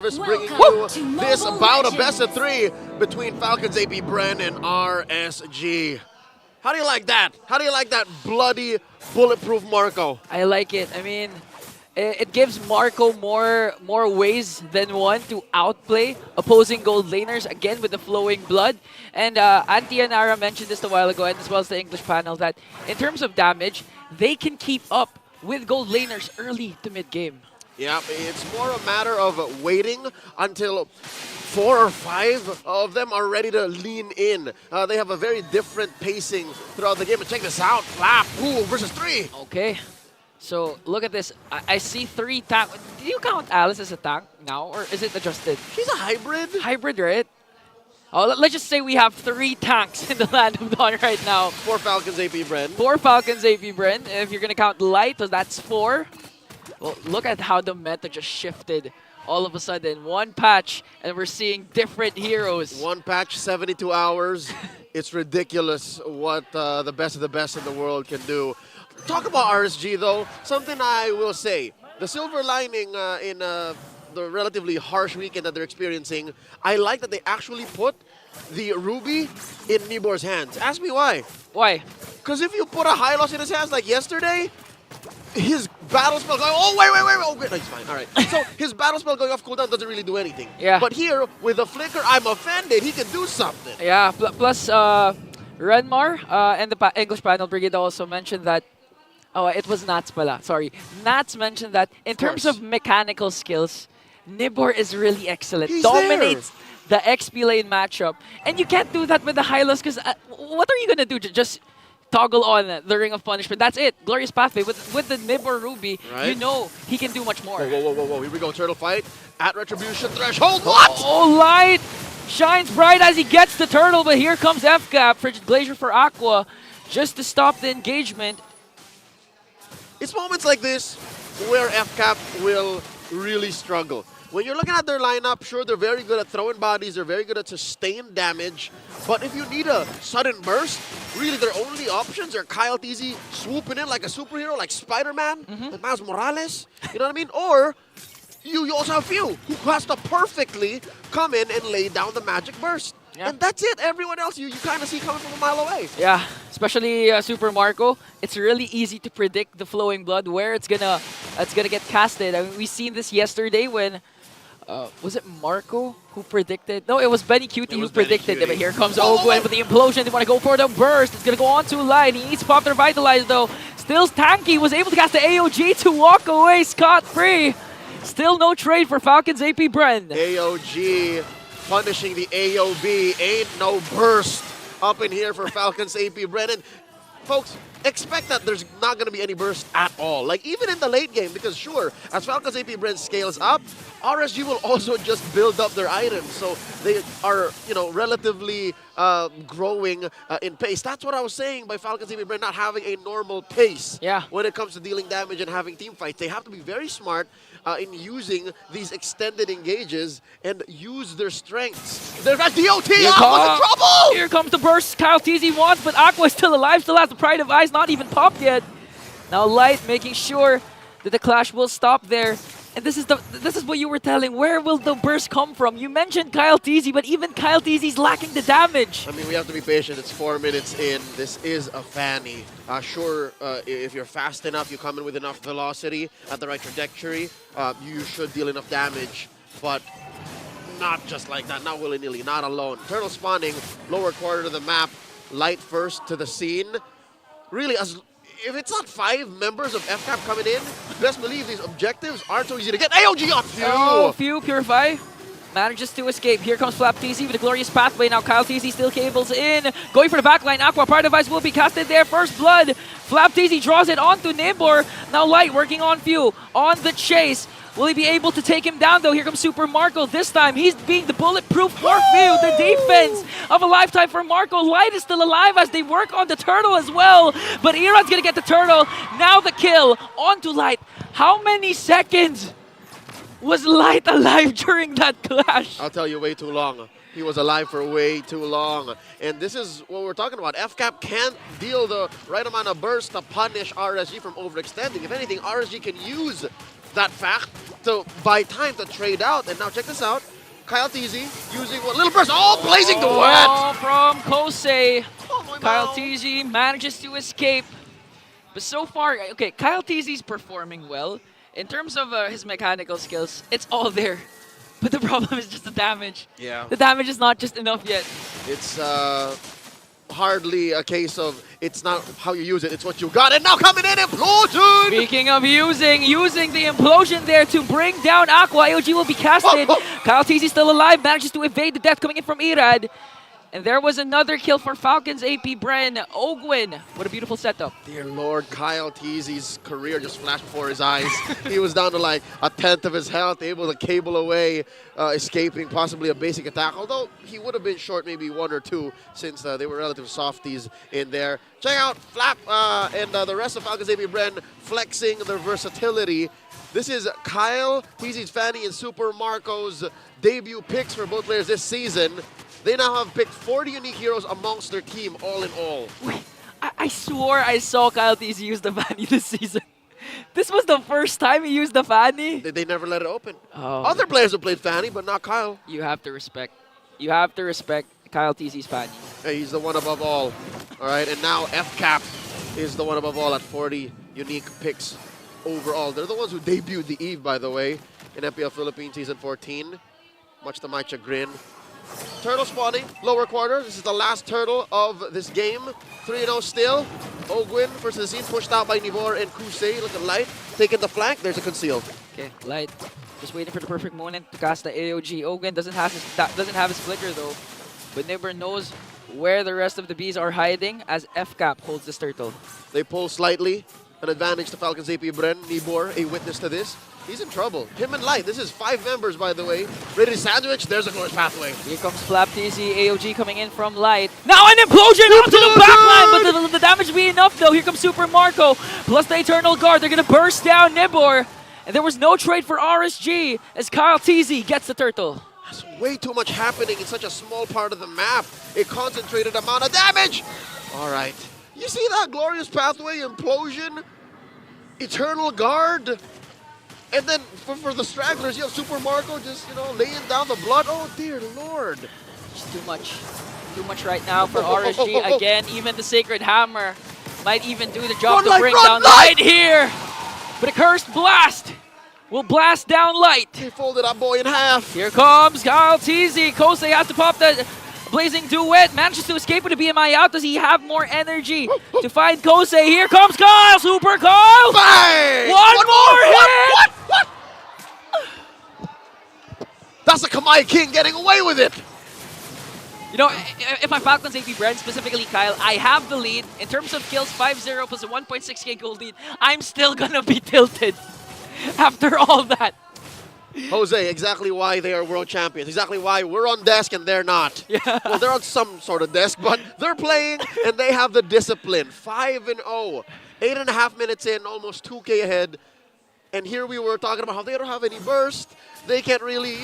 Office, bringing you this bout of best of 3 between Falcons AP BREN and RSG. How do you like that? How do you like that bloody, bulletproof Marco? I like it. I mean, it gives Marco more ways than one to outplay opposing gold laners, again with the flowing blood. And Auntie and Nara mentioned this a while ago, and as well as the English panel, that in terms of damage, they can keep up with gold laners early to mid-game. Yeah, it's more a matter of waiting until 4 or 5 of them are ready to lean in. They have a very different pacing throughout the game. And check this out, FLAP, ooh, versus 3. Okay, so look at this. I see 3 tank. Do you count Alice as a tank now, or is it adjusted? She's a hybrid. Hybrid, right? Oh, let's just say we have 3 tanks in the Land of Dawn right now. 4 Falcons AP BREN. 4 Falcons AP BREN. If you're going to count Light, that's 4. Well, look at how the meta just shifted all of a sudden. One patch, and we're seeing different heroes. One patch, 72 hours. It's ridiculous what the best of the best in the world can do. Talk about RSG, though. Something I will say. The silver lining in the relatively harsh weekend that they're experiencing, I like that they actually put the Ruby in Nibor's hands. Ask me why. Why? Because if you put a Hylos in his hands like yesterday, his battle spell going, oh, wait, oh, great, no, he's fine, all right. So his battle spell going off cooldown doesn't really do anything. Yeah. But here, with a flicker, I'm offended, he can do something. Yeah, plus Renmar and the English panel brigade also mentioned that, oh, it was Nats pala, sorry. Nats mentioned that in terms of mechanical skills, Nibor is really excellent. He's Dominates the XP lane matchup. And you can't do that with the Hylos, because what are you going to do? Just toggle on the Ring of Punishment. That's it. Glorious Pathway. With the Nibor Ruby, right? You know he can do much more. Whoa. Here we go. Turtle fight. At Retribution Threshold. What? Oh, Light shines bright as he gets the turtle, but here comes FCAP. Frigid Glacier for Aqua just to stop the engagement. It's moments like this where FCAP will really struggle. When you're looking at their lineup, sure, they're very good at throwing bodies, they're very good at sustained damage, but if you need a sudden burst, really their only options are Kyle TZ swooping in like a superhero, like Spider-Man, like Miles Morales, you know what I mean? Or you also have Few, who has to perfectly come in and lay down the magic burst. Yeah. And that's it. Everyone else you kind of see coming from a mile away. Yeah, especially Super Marco. It's really easy to predict the flowing blood, where it's gonna get casted. I mean, we seen this yesterday when was it Marco who predicted? No, it was Benny Cutie who predicted it. But here comes Ogwen with the implosion. They want to go for the burst. It's gonna go on to Light. He needs to pop the Revitalize though. Still Tanky was able to cast the AOG to walk away scot-free. Still no trade for Falcons AP BREN. AOG punishing the AOB. Ain't no burst up in here for Falcons AP BREN. And folks, expect that there's not going to be any burst at all. Like, even in the late game, because sure, as Falcons AP BREN scales up, RSG will also just build up their items. So they are, you know, relatively growing in pace. That's what I was saying by Falcons AP BREN not having a normal pace when it comes to dealing damage and having team fights. They have to be very smart in using these extended engages and use their strengths. There's that DOT! Aqua's in trouble! Here comes the burst Kyle TZ wants, but Aqua is still alive, still has the Pride of Ice, not even popped yet. Now Light making sure that the clash will stop there. And this is what you were telling. Where will the burst come from? You mentioned Kyle TZ, but even Kyle TZ is lacking the damage. I mean, we have to be patient. It's 4 minutes in. This is a Fanny. Sure, if you're fast enough, you come in with enough velocity at the right trajectory, you should deal enough damage. But not just like that, not willy-nilly, not alone. Turtle spawning, lower quarter of the map, Light first to the scene. Really, if it's not 5 members of FCAP coming in, best believe these objectives aren't so easy to get. AOG on Few! Oh, Few, Purify. Manages to escape. Here comes Flap TZ with a glorious pathway. Now Kyle TZ still cables in. Going for the backline. Aqua Pride of Ice will be casted there. First blood. Flap TZ draws it onto Nibor. Now Light working on Few. On the chase. Will he be able to take him down though? Here comes Super Marco. This time he's being the bulletproof for Few. The defense of a lifetime for Marco. Light is still alive as they work on the turtle as well. But Iran's gonna get the turtle. Now the kill onto Light. How many seconds was Light alive during that clash? I'll tell you, way too long. He was alive for way too long. And this is what we're talking about. FCAP can't deal the right amount of burst to punish RSG from overextending. If anything, RSG can use that fact to buy time to trade out. And now check this out. Kyle TZ using what little burst. Oh, blazing the wet. From Kosei. Oh, my Kyle mouth. TZ manages to escape. But so far, okay, Kyle TZ's performing well. In terms of his mechanical skills, it's all there. But the problem is just the damage. Yeah. The damage is not just enough yet. It's hardly a case of it's not how you use it, it's what you got. And now coming in, Implosion! Speaking of using the implosion there to bring down Aqua, AOG will be casted. Kyle TZ still alive, manages to evade the death coming in from Irad. And there was another kill for Falcons AP BREN. Ogwin, what a beautiful setup. Dear Lord, Kyle TZ's career just flashed before his eyes. He was down to like a tenth of his health, able to cable away, escaping possibly a basic attack. Although he would have been short maybe 1 or 2 since they were relative softies in there. Check out Flap and the rest of Falcons AP BREN flexing their versatility. This is Kyle, TZ's Fanny, and Super Marco's debut picks for both players this season. They now have picked 40 unique heroes amongst their team, all in all. Wait, I swore I saw Kyle TZ use the Fanny this season. This was the first time he used the Fanny? They never let it open. Oh. Other players have played Fanny, but not Kyle. You have to respect. You have to respect Kyle TZ's Fanny. Hey, he's the one above all. All right, and now FCAP is the one above all at 40 unique picks overall. They're the ones who debuted the Eve, by the way, in MPL Philippines Season 14. Much to my chagrin. Turtle spawning, lower quarter. This is the last turtle of this game. 3-0 still. Ogwin versus the scene, pushed out by Nivor and Kusei. Look at Light, taking the flank. There's a conceal. Okay, Light, just waiting for the perfect moment to cast the AOG. Ogwin doesn't have his flicker though, but Nibber knows where the rest of the bees are hiding as FCAP holds this turtle. They pull slightly. An advantage to Falcons AP BREN. Nibor, a witness to this. He's in trouble. Him and Light. This is 5 members, by the way. Ready to sandwich. There's a glorious pathway. Here comes Flap TZ, AOG coming in from Light. Now an implosion onto the backline, but the damage be enough though. Here comes Super Marco, plus the Eternal Guard. They're gonna burst down Nibor. And there was no trade for RSG as Kyle TZ gets the turtle. There's way too much happening in such a small part of the map. A concentrated amount of damage. All right. You see that glorious pathway, implosion, Eternal Guard, and then for the stragglers, you have Super Marco just, laying down the blood. Oh, dear Lord. Just too much. Too much right now for RSG. Again, even the Sacred Hammer might even do the job to bring down Light here. But a Cursed Blast will blast down Light. He folded that boy in half. Here comes Kyle TZ. Kosei has to pop the Blazing Duet. Manages to escape with the BMI out. Does he have more energy to find Kosei? Here comes Kyle. Super Kyle. Bang! One more hit. What? That's a Kamai King getting away with it. You know, if I'm Falcons AP BREN, specifically Kyle, I have the lead. In terms of kills, 5-0 plus a 1.6k gold lead. I'm still gonna be tilted after all that. Jose, exactly why they are world champions. Exactly why we're on desk and they're not. Yeah. Well, they're on some sort of desk, but they're playing and they have the discipline. 5-0. 8.5 minutes in, almost 2k ahead. And here we were talking about how they don't have any burst. They can't really,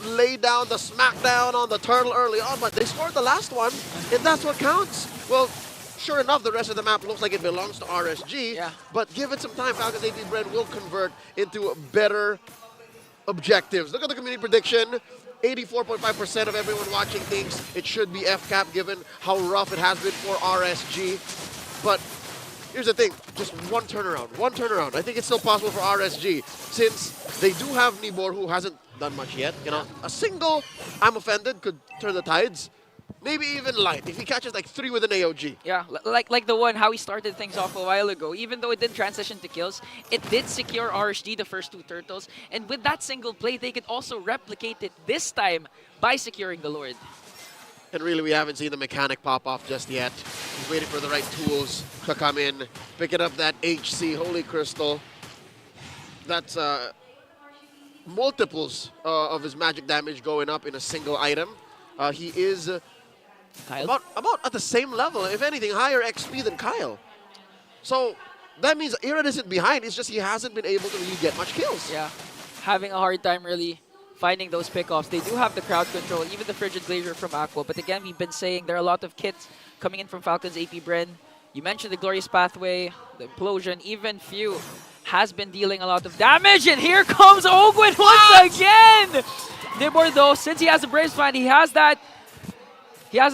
lay down the smackdown on the turtle early on, but they scored the last one, and that's what counts. Well, sure enough, the rest of the map looks like it belongs to RSG, yeah. But give it some time, Falcons AP BREN will convert into better objectives. Look at the community prediction. 84.5% of everyone watching thinks it should be FCAP given how rough it has been for RSG. But here's the thing, just one turnaround. I think it's still possible for RSG since they do have Nibor who hasn't done much yet. A single I'm offended could turn the tides. Maybe even Light, if he catches like 3 with an AOG. Yeah, like the one, how he started things off a while ago. Even though it didn't transition to kills, it did secure RSG the first 2 turtles. And with that single play, they could also replicate it this time by securing the Lord. And really, we haven't seen the mechanic pop off just yet. He's waiting for the right tools to come in. Picking up that HC Holy Crystal. That's multiples of his magic damage going up in a single item. He is about at the same level, if anything, higher XP than Kyle. So that means Irad isn't behind. It's just he hasn't been able to really get much kills. Yeah, having a hard time really finding those pickoffs. They do have the crowd control, even the Frigid Glacier from Aqua. But again, we've been saying there are a lot of kits coming in from Falcons AP BREN. You mentioned the Glorious Pathway, the Implosion, even few has been dealing a lot of damage, and here comes Ogwin once again! Nibor though, since he has a Brave Spine, he has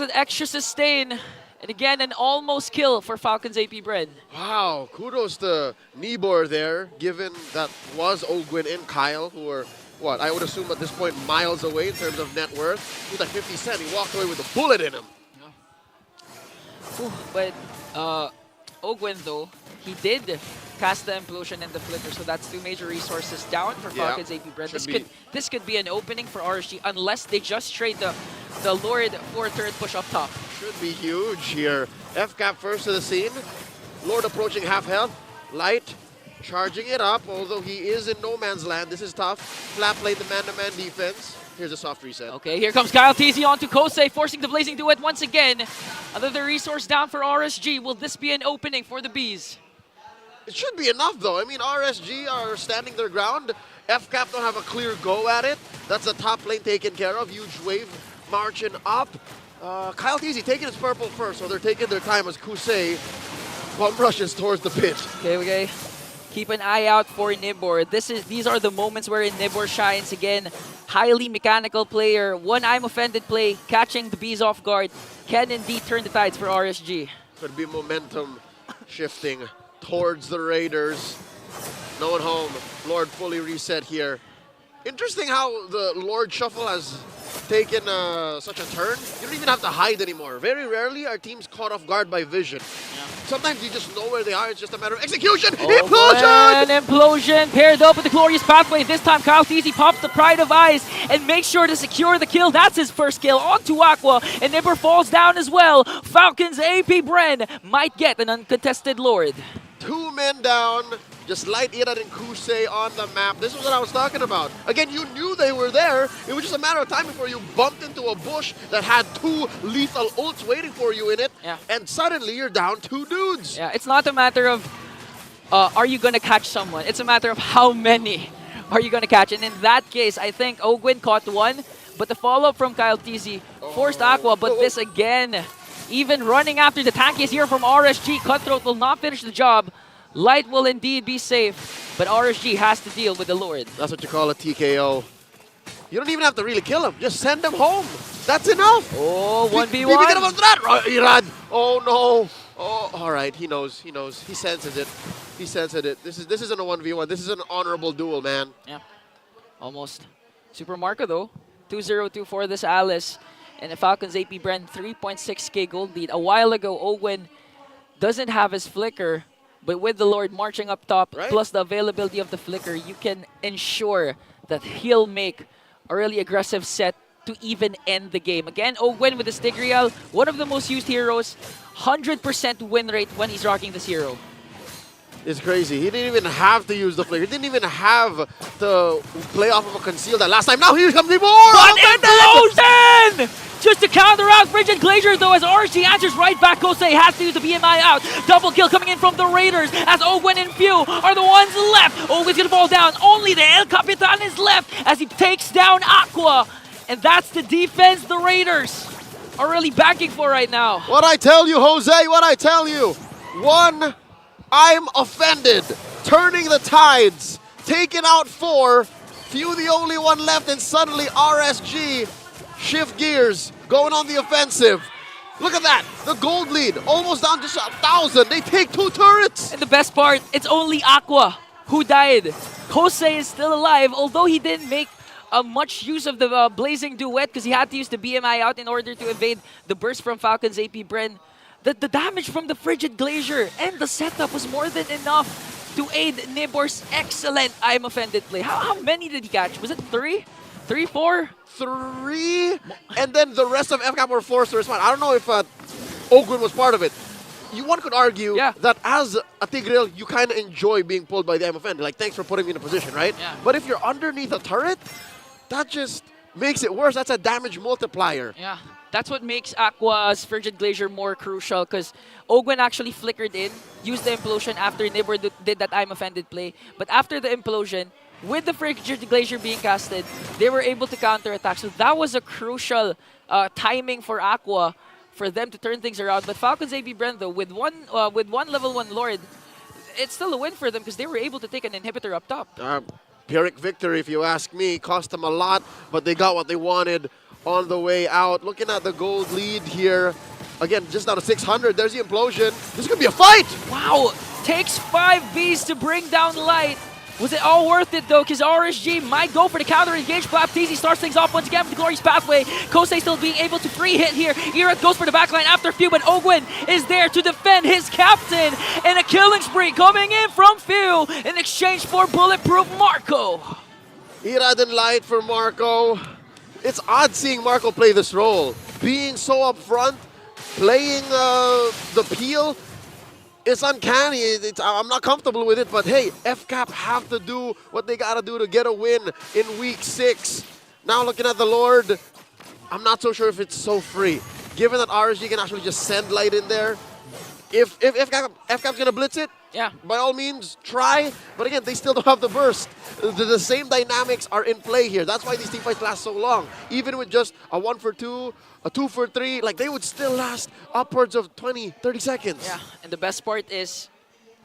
an extra sustain. And again, an almost kill for Falcons AP BREN. Wow, kudos to Nibor there, given that was Ogwin and Kyle, who were, what, I would assume at this point miles away in terms of net worth. He was like 50 cent, he walked away with a bullet in him. Ooh, but Ogwin though, he did cast the Implosion and the Flicker, so that's 2 major resources down for Falcons AP BREN. This could be an opening for RSG unless they just trade the Lord for turret push up top. Should be huge here. FCAP first to the scene. Lord approaching half health. Light charging it up, although he is in no man's land. This is tough. Flap played the man-to-man defense. Here's a soft reset. Okay, here comes Kyle TZ onto Kosei, forcing the Blazing Duet once again. Another resource down for RSG. Will this be an opening for the Bees? It should be enough, though. I mean, RSG are standing their ground. FCAP don't have a clear go at it. That's the top lane taken care of. Huge wave marching up. Kyle TZ taking his purple first, so they're taking their time as Kusei bum rushes towards the pit. Okay. Keep an eye out for Nibor. These are the moments wherein Nibor shines again. Highly mechanical player. One I'm offended play, catching the Bees off guard, can indeed turn the tides for RSG. Could be momentum shifting towards the Raiders. No one home. Lord fully reset here. Interesting how the Lord Shuffle has taken such a turn. You don't even have to hide anymore. Very rarely are teams caught off guard by vision. Yeah. Sometimes you just know where they are. It's just a matter of execution. Implosion! An Implosion paired up with the Glorious Pathway. This time Kyle TZ pops the Pride of Ice and makes sure to secure the kill. That's his first kill onto Aqua. And Nibor falls down as well. Falcons AP BREN might get an uncontested Lord. 2 men down. Just Light, Irad, and Kusei on the map. This was what I was talking about. Again, you knew they were there. It was just a matter of time before you bumped into a bush that had 2 lethal ults waiting for you in it. Yeah. And suddenly you're down 2 dudes. Yeah, it's not a matter of are you going to catch someone. It's a matter of how many are you going to catch. And in that case, I think Ogwin caught 1. But the follow-up from Kyle TZ forced Aqua. But this again, even running after the tank is here from RSG. Cutthroat will not finish the job. Light will indeed be safe, but RSG has to deal with the Lord. That's what you call a TKO. You don't even have to really kill him. Just send him home. That's enough. Oh, 1v1. Irad. Oh, no. Oh, all right. He knows. He knows. He senses it. He senses it. This isn't a 1v1. This is an honorable duel, man. Yeah. Almost. Super Marco, though. 2-0-2 for this Alice. And the Falcons AP BREN 3.6k gold lead. A while ago, Ogwin doesn't have his flicker. But with the Lord marching up top, plus the availability of the flicker, you can ensure that he'll make a really aggressive set to even end the game. Again, Ogwin with the Stigreal, one of the most used heroes, 100% win rate when he's rocking this hero. It's crazy. He didn't even have to use the flicker. He didn't even have to play off of a conceal that last time. Now here comes the more! Implosion! Just to counter out Frigid Glacier, though, as RSG answers right back. Kosei has to use the BMI out. Double kill coming in from the Raiders, as Ogwin and Few are the ones left. Ogwin's gonna fall down. Only the El Capitan is left as he takes down Aqua. And that's the defense the Raiders are really backing for right now. What I tell you, Jose, what I tell you. One, I'm offended. Turning the tides. Taking out 4. Few the only one left, and suddenly RSG shift gears, going on the offensive. Look at that, the gold lead, almost down to 1,000. They take 2 turrets. And the best part, it's only Aqua who died. Kosei is still alive, although he didn't make much use of the Blazing Duet because he had to use the BMI out in order to evade the burst from Falcons AP BREN. The damage from the Frigid Glacier and the setup was more than enough to aid Nibor's excellent I'm offended play. How many did he catch? Was it 3? 3, 4? 3, and then the rest of FCAP were forced to respond. I don't know if Ogwin was part of it. One could argue that as a Tigreal, you kind of enjoy being pulled by the I'm offended. Like, thanks for putting me in a position, right? Yeah. But if you're underneath a turret, that just makes it worse. That's a damage multiplier. Yeah, that's what makes Aqua's Frigid Glacier more crucial because Ogwin actually flickered in, used the Implosion after Nibor did that I'm offended play. But after the Implosion, with the Frigid Glacier being casted, they were able to counterattack. So that was a crucial timing for Aqua for them to turn things around. But Falcons AP BREN, though, with one level 1 Lord, it's still a win for them because they were able to take an inhibitor up top. Pyrrhic victory, if you ask me. Cost them a lot, but they got what they wanted on the way out. Looking at the gold lead here. Again, just down to 600. There's the implosion. This is going to be a fight. Wow. Takes 5 Bs to bring down Light. Was it all worth it though? Because RSG might go for the counter engage. Flapteezy starts things off once again with the Glorious Pathway. Kosei still being able to free hit here. Irad goes for the backline after Few, but Ogwin is there to defend his captain. And a killing spree coming in from Few in exchange for bulletproof Marco. Irad and Light for Marco. It's odd seeing Marco play this role. Being so upfront, playing the peel. It's uncanny. I'm not comfortable with it, but hey, FCAP have to do what they gotta do to get a win in week 6. Now looking at the Lord, I'm not so sure if it's so free. Given that RSG can actually just send Light in there, if FCAP's gonna blitz it, yeah, by all means, try. But again, they still don't have the burst. The same dynamics are in play here. That's why these team fights last so long. Even with just a 1 for 2, a 2 for 3, like they would still last upwards of 20, 30 seconds. Yeah, and the best part is,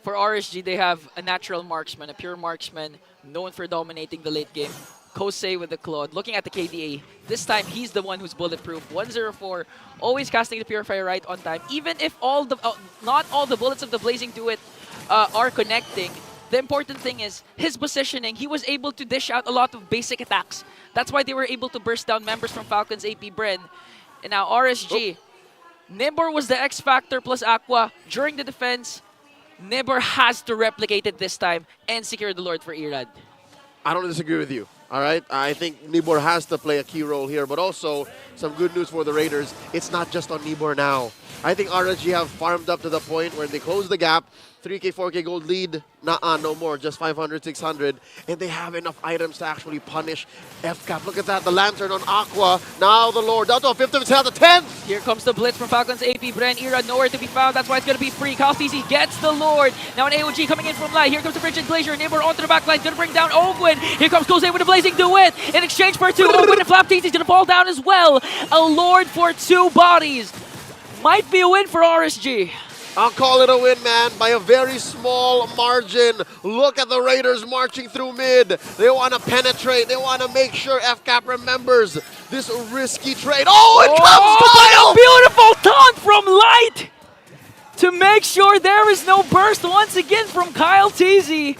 for RSG, they have a natural marksman, a pure marksman, known for dominating the late game. Kosei with the Claude. Looking at the KDA, this time he's the one who's bulletproof. 104, always casting the Purifier right on time. Even if all the not all the bullets of the Blazing Duet are connecting, the important thing is his positioning. He was able to dish out a lot of basic attacks. That's why they were able to burst down members from Falcons AP BREN. And now RSG, Nibor was the X Factor plus Aqua during the defense. Nibor has to replicate it this time and secure the Lord for Irad. I don't disagree with you. All right, I think Nibor has to play a key role here, but also some good news for the Raiders. It's not just on Nibor now. I think RSG have farmed up to the point where they close the gap. 3K, 4K gold lead, no more, just 500, 600. And they have enough items to actually punish FCAP. Look at that, the Lantern on Aqua. Now the Lord, down to a 5th of his health, a 10th! Here comes the blitz from Falcons AP BREN. Irad nowhere to be found, that's why it's going to be free. Kaltisi gets the Lord. Now an AOG coming in from Light. Here comes the Frigid Glacier. Nibor onto the back line, going to bring down Ogwin. Here comes Kosei with the Blazing Duet. In exchange for 2, Ogwin and Flapteezy is going to fall down as well. A Lord for 2 bodies. Might be a win for RSG. I'll call it a win, man, by a very small margin. Look at the Raiders marching through mid. They want to penetrate. They want to make sure FCAP remembers this risky trade. Oh, it comes Kyle! Beautiful taunt from Light to make sure there is no burst once again from Kyle Teasy.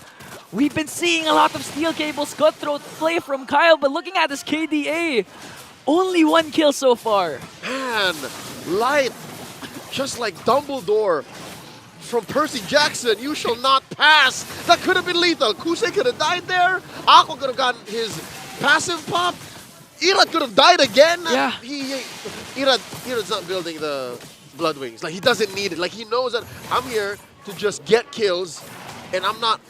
We've been seeing a lot of steel cables cutthroat play from Kyle, but looking at this KDA, only 1 kill so far. Man, Light, just like Dumbledore from Percy Jackson, you shall not pass. That could have been lethal. Kusei could have died there. Aqua could have gotten his passive pop. Irad could have died again. Yeah. Irad's not building the Blood Wings. Like, he doesn't need it. Like, he knows that I'm here to just get kills. And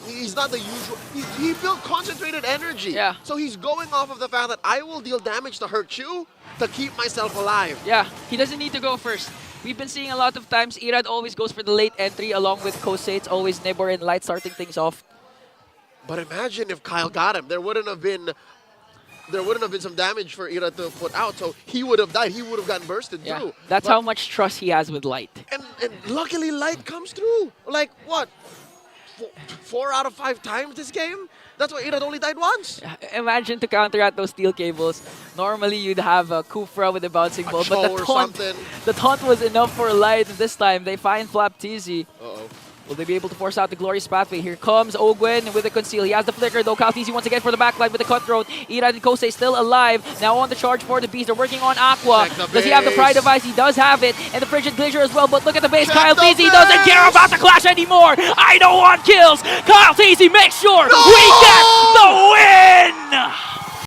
he's not the usual. He built concentrated energy. Yeah. So he's going off of the fact that I will deal damage to hurt you to keep myself alive. Yeah, he doesn't need to go first. We've been seeing a lot of times Irad always goes for the late entry along with Kosei. It's always Nibor and Light starting things off. But imagine if Kyle got him. There wouldn't have been some damage for Irad to put out, so he would have died. He would have gotten bursted through. That's how much trust he has with Light. And luckily Light comes through. Like what? 4 out of 5 times this game? That's why Irad only died once. Imagine to counteract those steel cables. Normally you'd have a Kufra with a bouncing ball, but the taunt was enough for Light this time. They find Flapteezy. Uh-oh. Will they be able to force out the Glorious Pathway? Here comes Ogwin with the Conceal. He has the Flicker though. Kaltisi once again for the backline with the Cutthroat. Irad and Kosei still alive. Now on the charge for the Beast. They're working on Aqua. Does he have the Pride Device? He does have it. And the Frigid Glacier as well. But look at the base. Kyle Teasy doesn't care about the clash anymore. I don't want kills. Kyle Teasy makes sure we get the win!